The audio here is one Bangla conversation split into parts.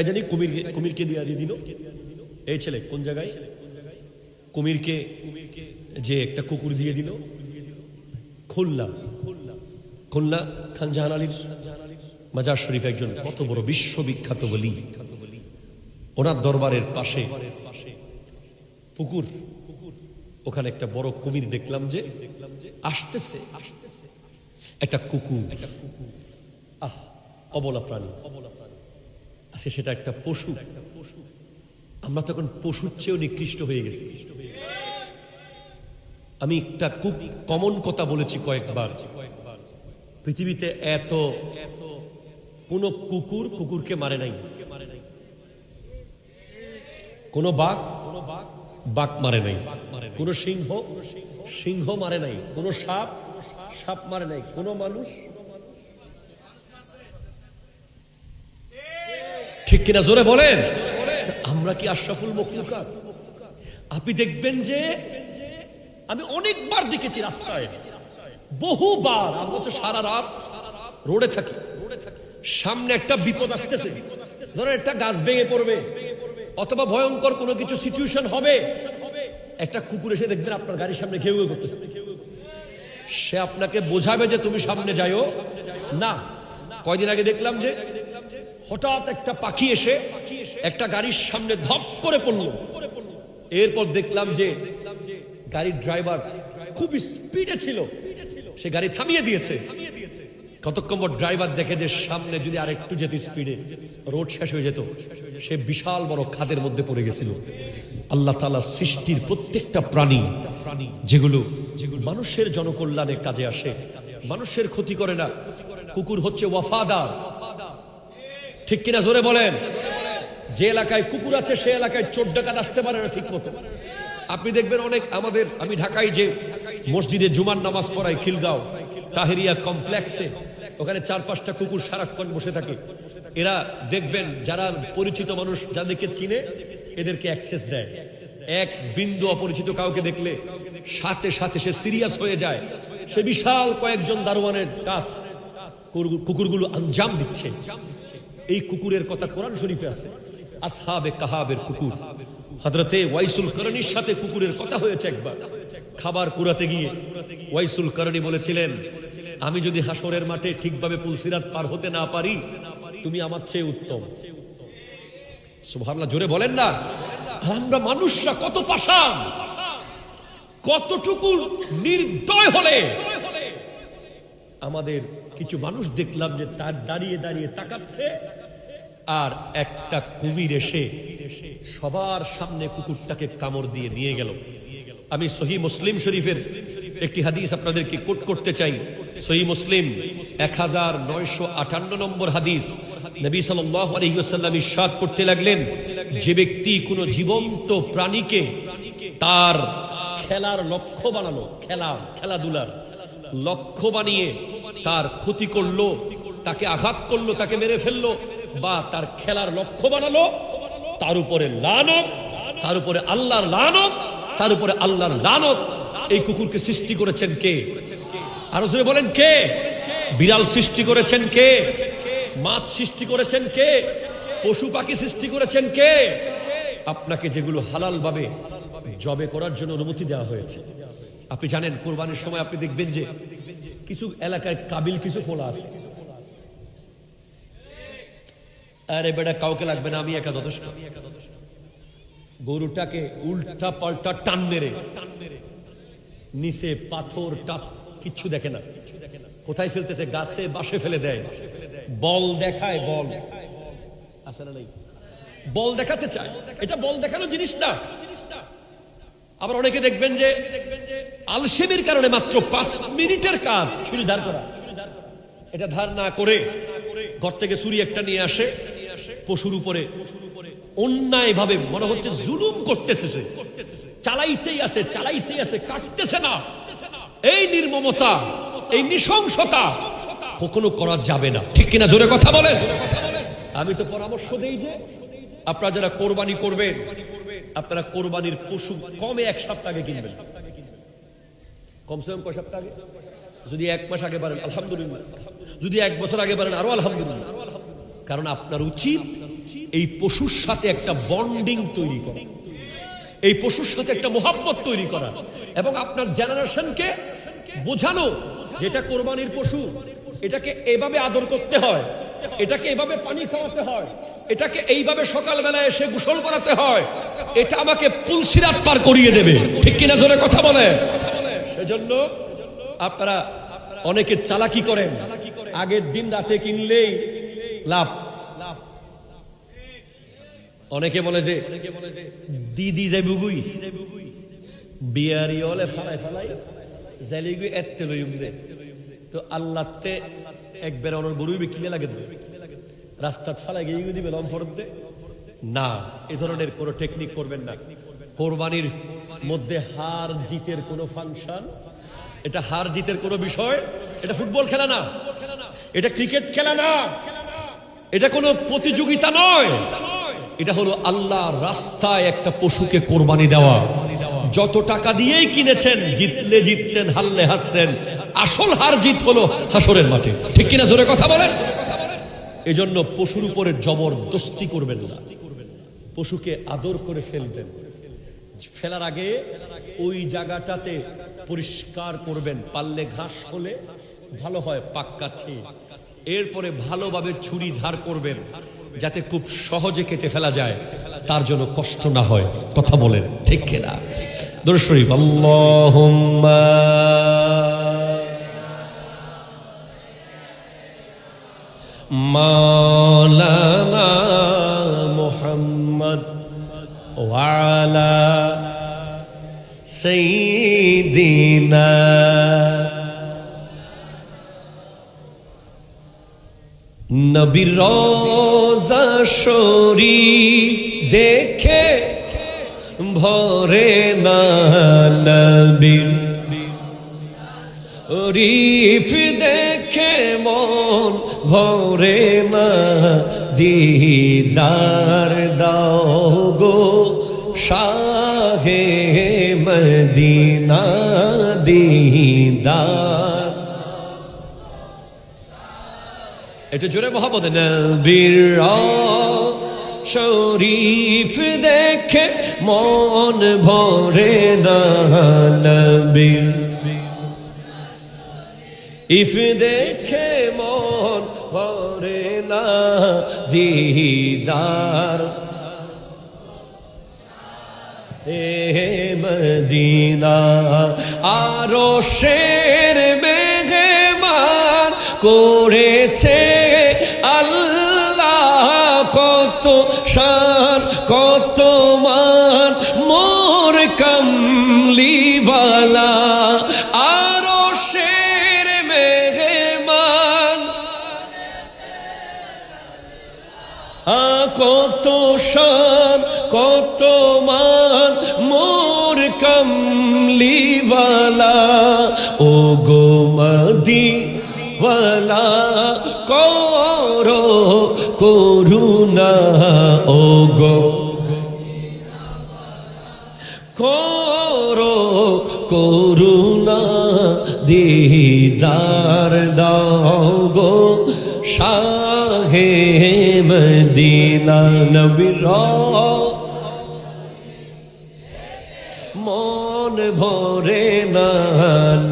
জানি কুমিরকে দিয়ে দিল এই ছেলে কোন জায়গায় কুমিরকে যে একটা কুকুর দিয়ে দিল খুলনা খুলনা খান জাহান আলীর মাজার শরীফ একজন কত বড় বিশ্ববিখ্যাত বলি ওনার দরবারের পাশে পুকুর ওখানে একটা বড় কুমির দেখলাম যে আসতেছে একটা কুকুর আহ অবলা প্রাণী আচ্ছা সেটা একটা পশু আমরা তখন পশুর চেয়েও নিকৃষ্ট হয়ে গেছি আমি একটা খুব কমন কথা বলেছি কয়েকবার পৃথিবীতে এত কোন কুকুরকে মারে নাই কোন বাঘ মারে নাই কোন সিংহ মারে নাই কোন সাপ মারে নাই কোন মানুষ ঠিক কিনা জোরে বলেন আমরা কি আশরাফুল মখলুকাত আপনি দেখবেন যে আমি অনেকবার দেখেছি রাস্তায় বহুবার আমরা তো সারা রাত রোডে থাকি সামনে একটা বিপদ আসতেছে ধরেন একটা গাছ ভেঙে পড়বে অথবা ভয়ঙ্কর কোনো কিছু সিচুয়েশন হবে একটা কুকুর এসে দেখবেন আপনার গাড়ির সামনে ঘেউ ঘেউ করতেছে সে আপনাকে বোঝাবে যে তুমি সামনে যাইও না কয়দিন আগে দেখলাম যে হঠাৎ একটা পাখি এসে একটা গাড়ির সামনে ধপ করে পড়ল এরপর দেখলাম যে গাড়ির ড্রাইভার খুব স্পিডে ছিল সে গাড়ি থামিয়ে দিয়েছে কতক্ষণ পর ড্রাইভার দেখে যে সামনে যদি আরেকটু যেত স্পিডে রোড শেষ হয়ে যেত সে বিশাল বড় খাদের মধ্যে পড়ে গেছিল আল্লাহ তাআলা সৃষ্টির প্রত্যেকটা প্রাণী যেগুলো মানুষের জনকল্যাণে কাজে আসে মানুষের ক্ষতি করে না কুকুর হচ্ছে ওয়াফাদার ঠিক কিনা জোরে বলেন যে এলাকায় কুকুর আছে সে এলাকায় চোর ডাকাত আসতে পারে না ঠিক মতো আপনি দেখবেন অনেক আমি ঢাকায় যে মসজিদে জুমার নামাজ পড়াই খিলগাঁও তাহেরিয়া কমপ্লেক্সে ওখানে 4-5টা কুকুর সারাক্ষণ বসে থাকে এরা দেখবেন যারা পরিচিত মানুষ যাদেরকে চিনে এদেরকে অ্যাক্সেস দেয় এক বিন্দু অপরিচিত কাউকে দেখলে সাথে সাথে সে সিরিয়াস হয়ে যায় সে বিশাল কয়েকজন দারোয়ানের কাজ কুকুরগুলো আঞ্জাম দিচ্ছে এই কুকুরের কথা কোরআন শরীফে আছে আসহাবে কাহাবের কুকুর হযরতে ওয়াইসুল করণীর সাথে কুকুরের কথা হয়েছে একবার খাবার কুড়াতে গিয়ে ওয়াইসুল করণী বলেছিলেন আমি যদি হাসরের মাঠে ঠিকভাবে পুলসিরাত পার হতে না পারি তুমি আমার চেয়ে উত্তম সুবহানাল্লাহ জোরে বলেন না আমরা মানুষরা কত পাষাণ কতটুকু নির্দয় হলে আমাদের কিছু মানুষ দেখলাম যে তার দাঁড়িয়ে দাঁড়িয়ে তাকাচ্ছে আর একটা কুমির এসে সবার সামনে কুকুরটাকে কামড় দিয়ে নিয়ে গেল আমি সহিহ মুসলিম শরীফের একটি হাদিস আপনাদেরকে কোট করতে চাই সহিহ মুসলিম 1958 নম্বর হাদিস নবী সাল্লাল্লাহু আলাইহি ওয়াসাল্লাম ইরশাদ করতে লাগলেন যে ব্যক্তি কোনো জীবন্ত প্রাণীকে তার খেলার লক্ষ্য বানালো খেলাধুলার লক্ষ্য বানিয়ে তার ক্ষতি করলো তাকে আঘাত করলো তাকে মেরে ফেললো বা তার খেলার লক্ষ্য বানালো তার উপরে লানত তার উপরে আল্লাহর লানত তার উপরে আল্লাহর লানত এই কুকুরকে সৃষ্টি করেছেন কে আরো জোরে বলেন কে বিড়াল সৃষ্টি করেছেন কে মাছ সৃষ্টি করেছেন কে পশু পাখি সৃষ্টি করেছেন কে আপনাকে যেগুলো হালাল ভাবে জবে করার জন্য অনুমতি দেওয়া হয়েছে আপনি জানেন কুরবানির সময় আপনি দেখবেন যে কিছু এলাকায় কাবিল কিছু ফোলা আছে আরে বেটা কাউকে লাগবে না আমি একা যথেষ্ট গরুটাকে উল্টা পাল্টা টান মেরে নিচে পাথর কিচ্ছু দেখে না কোথায় ফেলতেছে গাছে বাসে ফেলে দেয় বল দেখায় বল আসলে নাই বল দেখাতে চায় এটা বল দেখানো জিনিস না আবার অনেকে দেখবেন যে আলসেমির কারণে মাত্র 5 মিনিটের কাজ ছুরি ধার করা এটা ধার না করে ঘর থেকে ছুরি একটা নিয়ে আসে পশুর উপরে অন্যায় ভাবে মনে হচ্ছে জুলুম করতেছে সে চালাইতেই আছে কাটতেছে না এই নির্মমতা এই নৃশংসতা কখনো করা যাবে না ঠিক কিনা জোরে কথা বলেন আমি তো পরামর্শ দেই যে আপনারা যারা কোরবানি করবেন আপনারা কোরবানির পশু কমে 1 সপ্তাহ আগে কিনবেন কমসে কম কয় সপ্তাহ আগে যদি 1 মাস আগে পারেন আলহামদুলিল্লাহ যদি 1 বছর আগে পারেন আরো আলহামদুলিল্লাহ কারণ আপনার উচিত এই পশুর সাথে একটা বন্ডিং তৈরি করা, এই পশুর সাথে একটা মোহাব্বত তৈরি করা, এবং আপনার জেনারেশনকে বোঝানো যেটা কোরবানির পশু, এটাকে এভাবে আদর করতে হয়, এটাকে এভাবে পানি খাওয়াতে হয়, এটাকে এইভাবে সকালবেলা এসে গোসল করাতে হয়, এটা আমাকে পুলসিরাত পার করিয়ে দেবে। ঠিক কিনা জোরে কথা বলে? সেজন্য আপনারা অনেকে চালাকি করেন, আগের দিন রাতে কিনলেই লাভ। অনেকে বলে যে দিদি যাই বুগুই বিয়ারি হলে ফালাই ফালাই জালিগুই এত্তে লইম দে, তো আল্লাহতে একবার অনেক গরুই বিক্রি লাগে রাস্তাত ফালাই গিয়ে দিবে লম ফরত দে না। এ ধরনের কোনো টেকনিক করবেন না। কোরবানির মধ্যে হার জিতের কোনো ফাংশন, এটা হার জিতের কোনো বিষয়, এটা ফুটবল খেলা না, এটা ক্রিকেট খেলা না, এটা কোনো প্রতিযোগিতা নয়। এটা হলো আল্লাহর রাস্তায় একটা পশুকে কোরবানি দেওয়া। যত টাকা দিয়েই কিনেছেন, জিতলে জিতছেন, হারলে হারছেন, আসল হার জিত হলো হাসরের মাঠে। ঠিক কিনা জোরে কথা বলেন? এজন্য পশুর উপরে জবরদস্তি করবেন না, পশুকে আদর করে ফেলবেন। ফেলার আগে ওই জায়গাটাতে পরিষ্কার করবেন, পারলে ঘাস হলে ভালো হয় পাক্কাছে, এরপরে ভালোভাবে ছুরি ধার করবেন যাতে খুব সহজে কেটে ফেলা যায়, তার জন্য কষ্ট না হয়। কথা বলেন ঠিক কিনা? দরুদ শরীফ আল্লাহুম্মা মাওলানা মুহাম্মদ ওয়া আলা সাইয়্যিদিনা নবীর রওজা শরীফ দেখে ভরে না, নবীর শরীফ দেখে মন ভরে না, দিদার দাও গো শাহে মদিনা, দিদার। এটা জোরে মহব্বত। নবীর শরীফ দেখে মন ভরে না, নবীর ইফ দেখে মন ভরে না, দিদার এ মদিনা। আরো শের মেহমান করেছে আল্লাহ, কত শান কত মান মোর কামলিওয়ালা। আরো শের মেহমান কত শান কত মান মোর কামলিওয়ালা। ও গো মদিনাওয়ালা করো করুণা, ও গো করো করুণা, দিদার দাও গো শাহে মদিনা। নবীর মন ভরে না,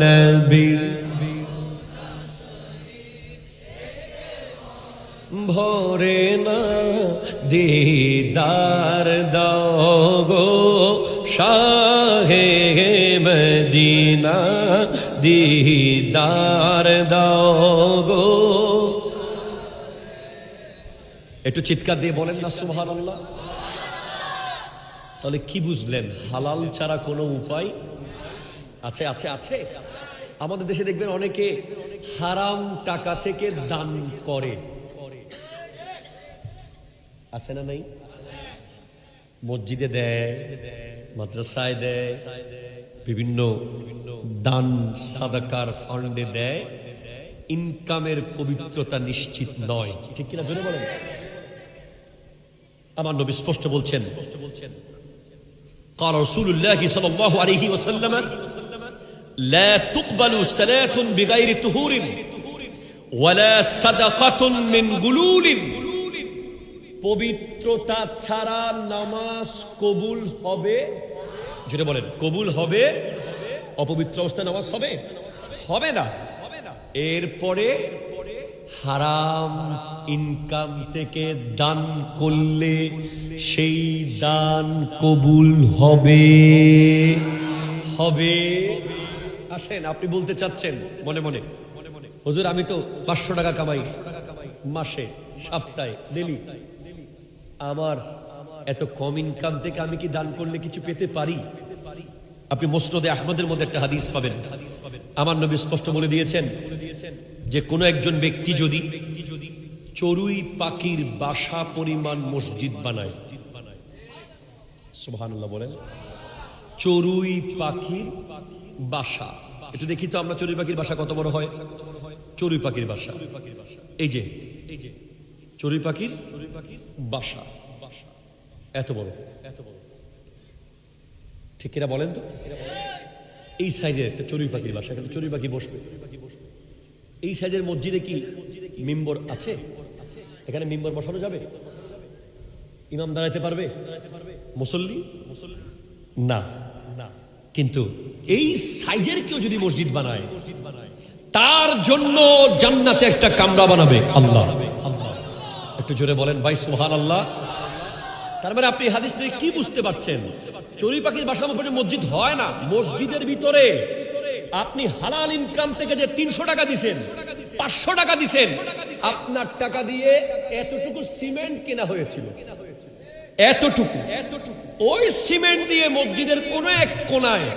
নবীর ভরে না, দিদার দাও গো শাহে মদিনা, দিদার দাও গো। একটু চিৎকার দিয়ে বলেন না সুবহানাল্লাহ। তাহলে কি বুঝলেন? হালাল ছাড়া কোনো উপায় আছে? আছে আছে। আমাদের দেশে দেখবেন অনেকে হারাম টাকা থেকে দান করে, আছে না নাই? মসজিদে দেয়, মাদ্রাসায় দেয়, বিভিন্ন দান সাদাকার ফান্ডে দেয়। ইনকামের পবিত্রতা নিশ্চিত নয়। ঠিক কিনা জোরে বলেন? আমার নবী স্পষ্ট বলছেন, قال رسول الله صلى الله عليه وسلم لا تقبل صلاة بغير طهور ولا صدقة من غلول পবিত্রতা ছাড়া নামাজ কবুল হবে? যেটা বলেন কবুল হবে, অপবিত্র অবস্থায় নামাজ হবে? হবে না। এরপরে হারাম ইনকাম থেকে দান করলে সেই দান কবুল হবে। হবে। আসেন, আপনি বলতে চাচ্ছেন মনে মনে, হুজুর আমি তো 500 টাকা কামাই মাসে, সপ্তাহে, ডেলি, আমার এত কম ইনকাম থেকে আমি কি দান করলে কিছু পেতে পারি? আপনি মুসনদে আহমদের মধ্যে একটা হাদিস পাবেন। আমার নবী স্পষ্ট বলে দিয়েছেন যে কোনো একজন ব্যক্তি যদি চড়ুই পাখির বাসা পরিমাণ মসজিদ বানায়, সুবহানাল্লাহ বলেন, চড়ুই পাখির বাসা, একটু দেখি তো আমরা চড়ুই পাখির বাসা কত বড় হয়। চড়ুই পাখির বাসা, এই যে চড়ুই পাখির বাসা এত বড়, ঠিক কিনা বলেন তো? এই সাইজের একটা চড়ুই পাখির বাসা, এখানে চড়ুই পাখি বসবে। এই সাইজের মসজিদে কি মিম্বর আছে? এখানে মিম্বর বসানো যাবে? ইমাম দাঁড়াইতে পারবে? মুসল্লি না। কিন্তু এই সাইজের কেউ যদি মসজিদ বানায়, তার জন্য জান্নাতে একটা কামরা বানাবে আল্লাহ। একটু জোরে বলেন ভাই সুবহানাল্লাহ। তার মানে আপনি হাদিস থেকে কি বুঝতে পারছেন? চড়ুই পাখির বাসার মধ্যে মসজিদ হয় না। মসজিদের ভিতরে আপনি হালাল ইনকাম থেকে যে 300 টাকা দিছেন, 500 টাকা দিছেন, আপনার টাকা দিয়ে এতটুকু সিমেন্ট কেনা হয়েছিল, এতটুকু। ওই সিমেন্ট দিয়ে মসজিদের কোন এক কোনায়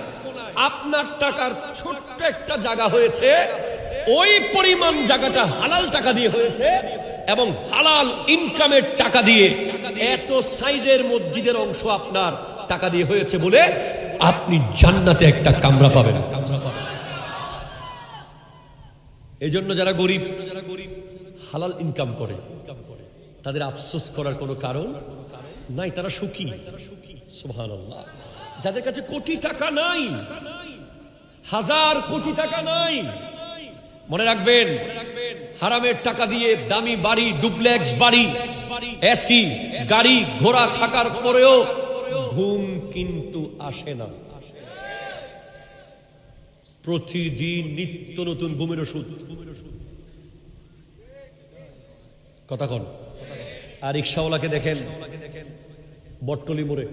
আপনার টাকার ছোট্ট একটা জায়গা হয়েছে, ওই পরিমাণ জায়গাটা হালাল টাকা দিয়ে হয়েছে, এবং হালাল ইনকামের টাকা দিয়ে এত সাইজের মসজিদের অংশ আপনার টাকা দিয়ে হয়েছে বলে আপনি জান্নাতে একটা কামরা পাবেন। এই জন্য যারা গরিব হালাল ইনকাম করে, তাদের আফসোস করার কোনো কারণ নাই, তারা সুখী। সুবহানাল্লাহ। যাদের কাছে কোটি টাকা নাই, 1000 কোটি টাকা নাই, মনে রাখবেন হারামের টাকা দিয়ে দামি বাড়ি, ডুপ্লেক্স বাড়ি, এসি গাড়ি ঘোড়া থাকার পরেও ঘুম কিন্তু আসে না। প্রতিদিন নিত্য নতুন ঘুমের ওষুধ। কথা কন। আর রিক্সাওয়ালাকে দেখেন বটতলি মোড়ে,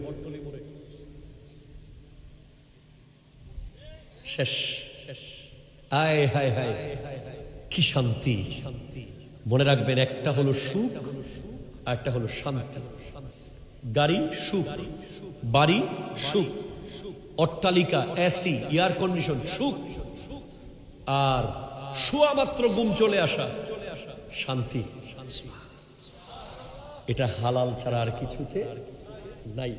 শেষ। আয় হায় হায়, কি শান্তি। মনে রাখবেন, একটা হলো সুখ আর একটা হলো শান্তি। গাড়ি সুখ, বাড়ি সুখ, অট্টালিকা, এসি, এয়ার কন্ডিশন সুখ, আর শোয়া মাত্র ঘুম চলে আসা শান্তি। এটা হালাল ছাড়া আর কিছুতে নাই।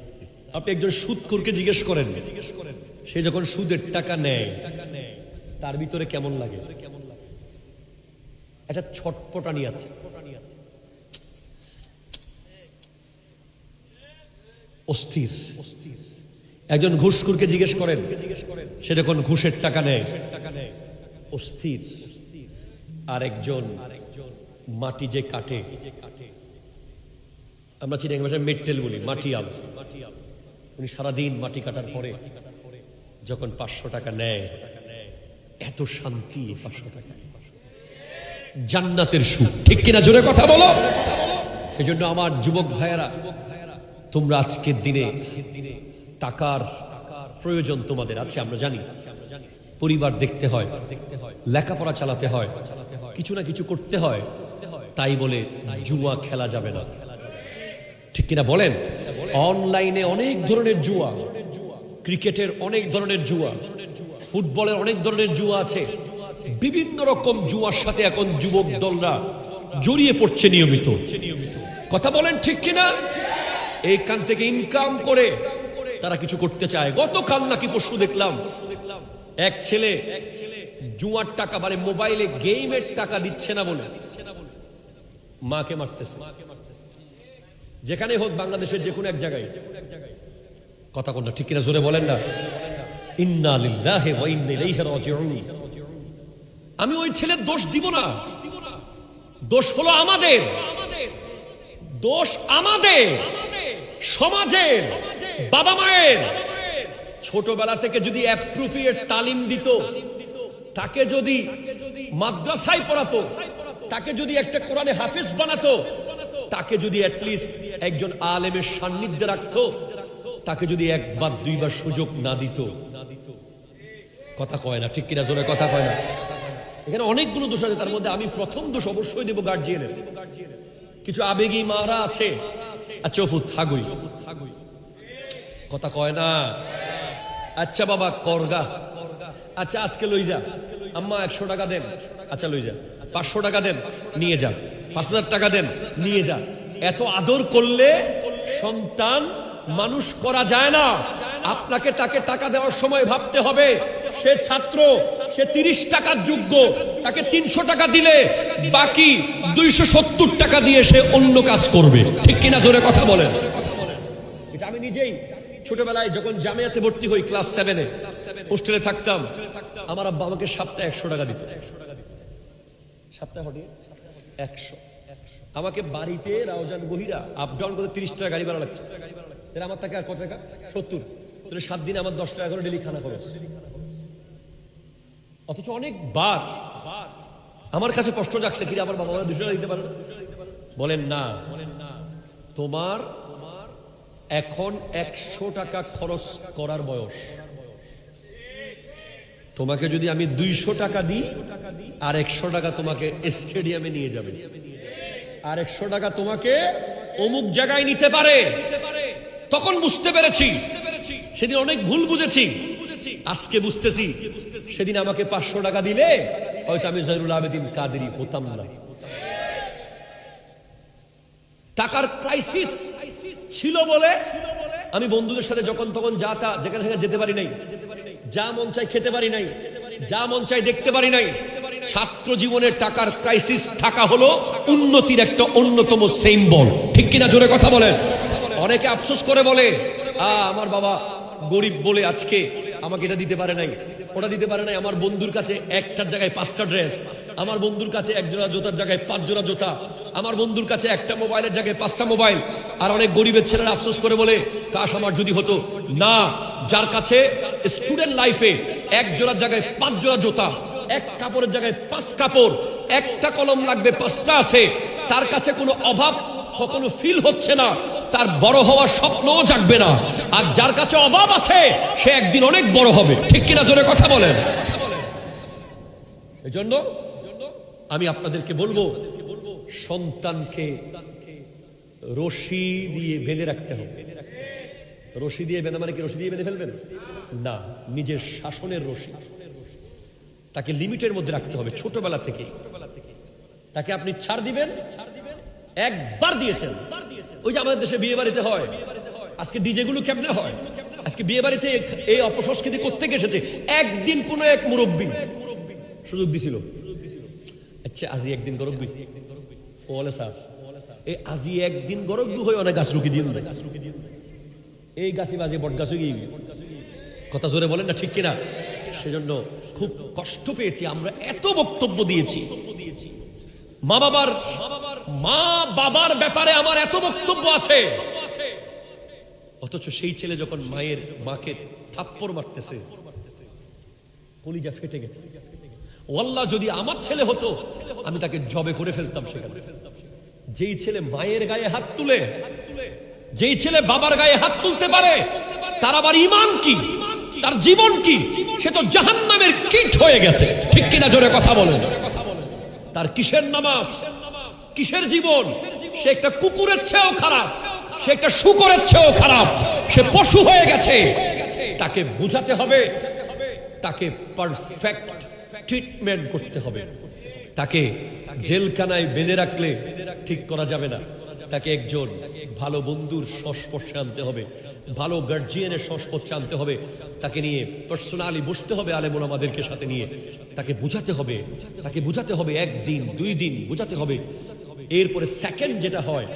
আপনি একজন সুদখোরকে জিজ্ঞেস করেন, সে যখন সুদের টাকা নেয় তার ভিতরে কেমন লাগে? একটা ছটপটানি আছে। অস্থির। একজন ঘুষখোরকে জিজ্ঞেস করেন, সে যখন ঘুষের টাকা নেয় অস্থির। আর একজন মাটি যে কাটে, আমরা চিনি ভাষায় মেটেল বলি, মাটিয়াল, উনি সারাদিন মাটি কাটার পরে যখন 500 টাকা নেয়, এত শান্তি। 500 টাকা জান্নাতের সুখ, ঠিক কিনা? জোরে কথা বলো। সেজন্য আমার যুবক ভাইয়েরা, তোমরা আজকের দিনে টাকার প্রয়োজন তোমাদের আছে, আমরা জানি। পরিবার দেখতে হয়, লেখাপড়া চালাতে হয়, কিছু না কিছু করতে হয়, তাই বলে জুয়া খেলা যাবে না, ঠিক কিনা বলেন? অনলাইনে অনেক ধরনের জুয়া, ক্রিকেটের অনেক ধরনের জুয়া, ফুটবলের অনেক ধরনের জুয়া আছে। বিভিন্ন রকম জুয়ার সাথে এখন যুবক দলরা জড়িয়ে পড়ছে নিয়মিত। কথা বলেন ঠিক কিনা? এইখান থেকে ইনকাম করে তারা কিছু করতে চায়। গতকাল নাকি পরশু দেখলাম এক ছেলে জুয়ার টাকা, মানে মোবাইলে গেমের টাকা দিচ্ছে না বলে মাকে মারতেছে। যেখানে হোক, বাংলাদেশের যে কোনো এক জায়গায়। কথা কোনটা ঠিক কিনা? জোরে বলেন না। ইন্না লিল্লাহি ওয়া ইন্না ইলাইহি রাজিউন। আমি ওই ছেলের দোষ দিব না, দোষ হলো আমাদের। দোষ আমাদের, সমাজের, বাবা মায়ের। ছোটবেলা থেকে যদি অ্যাপ্রোপ্রিয়েট তালিম দিত, তাকে যদি মাদ্রাসায় পড়াতো, তাকে যদি একটা কোরআনে হাফেজ বানাতো, তাকে যদি অ্যাটলিস্ট একজন আলেমের সান্নিধ্যে রাখতো, তাকে যদি একবার দুইবার সুযোগ না দিত, কথা কয় না, ঠিক কিনা জোরে কথা কয় না। এখানে অনেকগুলো দোষ আছে, তার মধ্যে আমি প্রথম দোষ অবশ্যই দেব গার্জিয়ানের। কিছু আবেগী মারা আছে, আচ্ছা থাকুই, কথা কয় না। আচ্ছা বাবা করগা, আচ্ছা আজকে লই যা, আম্মা 100 টাকা দেন, আচ্ছা লই যা, 500 টাকা দেন, নিয়ে যা, 5000 টাকা দেন, নিয়ে যা। এত আদর করলে সন্তান মানুষ করা যায় না। আপনাকে তাকে টাকা দেওয়ার সময় ভাবতে হবে সে ছাত্র, সে 30 টাকার যোগ্য, তাকে 300 টাকা দিলে বাকি 270 টাকা দিয়ে সে অন্য কাজ করবে, ঠিক কিনা জোরে কথা বলেন। এটা আমি নিজেই ছোটবেলায় যখন জামিয়াতে ভর্তি হই, ক্লাস 7-এ হোস্টেলে থাকতাম, আমার আব্বা আমাকে সপ্তাহে 100 টাকা দিত। সপ্তাহে 100 আমাকে বাড়িতে রাউজান গহিরা আপ ডাউন করতে 30 টাকা গাড়ি ভাড়া লাগছে। তাহলে আমার টাকা আর কত টাকা? 70। তাহলে 7 দিনে আমার 10 টাকা করে ডেলি খানা খরচ। অথচ অনেকবার আমার কাছে কষ্ট যাচ্ছে, কি আমার বাবা মা 200 টাকা দিতে পারে? বলেন না, তোমার এখন 100 টাকা খরচ করার বয়স। তোমাকে যদি আমি 200 টাকা দিই, আর 100 টাকা তোমাকে স্টেডিয়ামে নিয়ে যাবে, আর 100 টাকা তোমাকে অমুক জায়গায় নিতে পারে। তখন বুঝতে পেরেছি, সেদিন অনেক ভুল বুঝেছি, আজকে বুঝতেছি সেদিন আমাকে 500 টাকা দিলে হয়তো আমি জয়নুল আবেদিন কাদেরী হতাম না। টাকার ক্রাইসিস ছিল বলে আমি বন্ধুদের সাথে যখন তখন যেখানে সেখানে যেতে পারি নাই, যা মন চাই খেতে পারি নাই, যা মন চাই দেখতে পারি নাই। ছাত্র জীবনের টাকার ক্রাইসিস থাকা হলো উন্নতির একটা অন্যতম সিম্বল, ঠিক কিনা জোরে কথা বলেন। অনেকে আফসোস করে বলে, আমার বাবা গরিব বলে আজকে আমাকে এটা দিতে পারে নাই, ওটা দিতে পারে নাই। আমার বন্ধুর কাছে একটার জায়গায় 5টা ড্রেস, আমার বন্ধুর কাছে এক জোড়া জুতার জায়গায় 5 জোড়া জুতা, আমার বন্ধুর কাছে একটা মোবাইলের জায়গায় 5টা মোবাইল। আর অনেক গরিবের ছেলেরা আফসোস করে বলে, কাশ আমার যদি হতো। না, যার কাছে স্টুডেন্ট লাইফে এক জোড়ার জায়গায় 5 জোড়া জুতা, এক কাপড়ের জায়গায় 5 কাপড়, একটা কলম লাগবে 5টা আছে, তার কাছে কোনো অভাব কখনো ফিল হচ্ছে না, তার বড় হওয়ার স্বপ্নও জাগবে না। আর যার কাছে অভাব আছে সে একদিন অনেক বড় হবে, ঠিক কিনা জোরে কথা বলেন। এজন্য আমি আপনাদেরকে বলবো, সন্তানকে রশি দিয়ে বেঁধে রাখতে হবে। রশি দিয়ে বেঁধে মানে কি রশি দিয়ে বেঁধে ফেলবেন না, নিজের শাসনের রশি। তাকে লিমিটের মধ্যে রাখতে হবে ছোটবেলা থেকে। তাকে আপনি ছাড় দিবেন, একবার দিয়েছেন। ওই যে আমাদের দেশে বিয়ে বাড়িতে হয়, আজকে ডিজে গুলো কেমনে হয়, আজকে বিয়ে বাড়িতে এই অপসংস্কৃতি করতে এসেছে। একদিন কোন এক মুরব্বী সুযোগ দিছিল, আচ্ছা আজি একদিন গরব্বী ও বলে স্যার এই আজি একদিন গরব্বী হয়ে অনেক গাছ রুকি দিয়ে এই গাছি বাজে বট গাছ গিয়ে, কথা জোরে বলেন না, ঠিক কিনা। সেজন্য খুব কষ্ট পেয়েছি, আমরা এত বক্তব্য দিয়েছি, মা বাবার ব্যাপারে আমার এত বক্তব্য আছে, অথচ সেই ছেলে যখন মাকে থাপ্পড় মারতেছে, কলিজা ফেটে গেছে। আল্লাহ যদি আমার ছেলে হতো আমি তাকে জবে করে ফেলতাম সেখানে। যেই ছেলে মায়ের গায়ে হাত তুলে, যেই ছেলে বাবার গায়ে হাত তুলতে পারে, তার আবার ঈমান কি, তার জীবন কি, সে তো জাহান্নামের কীট হয়ে গেছে, ঠিক কিনা জোরে কথা বলেন। তার কিসের নামাজ, কিসের জীবন, সে একটা কুকুরের চেয়েও খারাপ, সে একটা শূকরের চেয়েও খারাপ, সে পশু হয়ে গেছে। তাকে বুঝাতে হবে, তাকে পারফেক্ট ট্রিটমেন্ট করতে হবে। তাকে জেলখানায় বেঁধে রাখলে ঠিক করা যাবে না, তাকে একজন ভালো বন্ধুর সংস্পর্শে আনতে হবে, ভালো গার্জিয়ানের সংস্পর্শে আনতে হবে, তাকে নিয়ে পার্সোনালি বসতে হবে, আলেম ওলামাদেরকে সাথে নিয়ে তাকে বুঝাতে হবে, তাকে বুঝাতে হবে, 1 দিন 2 দিন বুঝাতে হবে। এরপরে সেকেন্ড যেটা হয়,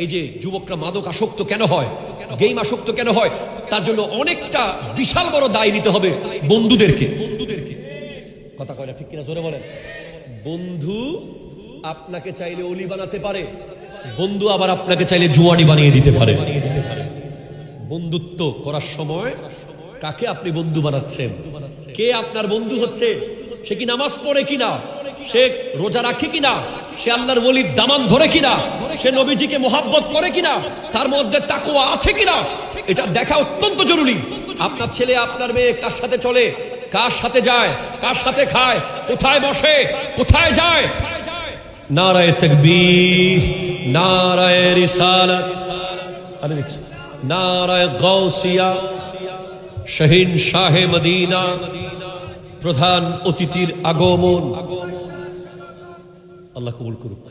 এই যে যুবকরা মাদক আসক্ত কেন হয়, গেম আসক্ত কেন হয়, তার জন্য অনেকটা বিশাল বড় দায় নিতে হবে বন্ধুদেরকে। কথা কয় না, ঠিক কিনা জোরে বলেন। বন্ধু আপনাকে চাইলে অলি বানাতে পারে, বন্ধু আবার আপনাকে চাইলে জুয়ানি বানিয়ে দিতে পারে। বন্ধুত্ব করার সময় কাকে আপনি বন্ধু বানাচ্ছেন, কে আপনার বন্ধু হচ্ছে, সে কি নামাজ পড়ে কিনা, সে রোজা রাখে কিনা, সে আল্লাহর ওলির দামান ধরে কিনা, সে নবীজিকে মোহাব্বত করে কিনা, তার মধ্যে তাকওয়া আছে কিনা, এটা দেখা অত্যন্ত জরুরি। আপনার ছেলে আপনার মেয়ে কার সাথে চলে, কার সাথে যায়, কার সাথে খায়, কোথায় বসে, কোথায় যায়। নারায়ে তাকবীর, নারায়ে রিসালাত, আমি দেখছি নারায়ে গাউসিয়া, শাহিন শাহে মদিনা, প্রধান অতিথির আগমন। আল্লাহ কবুল করুক।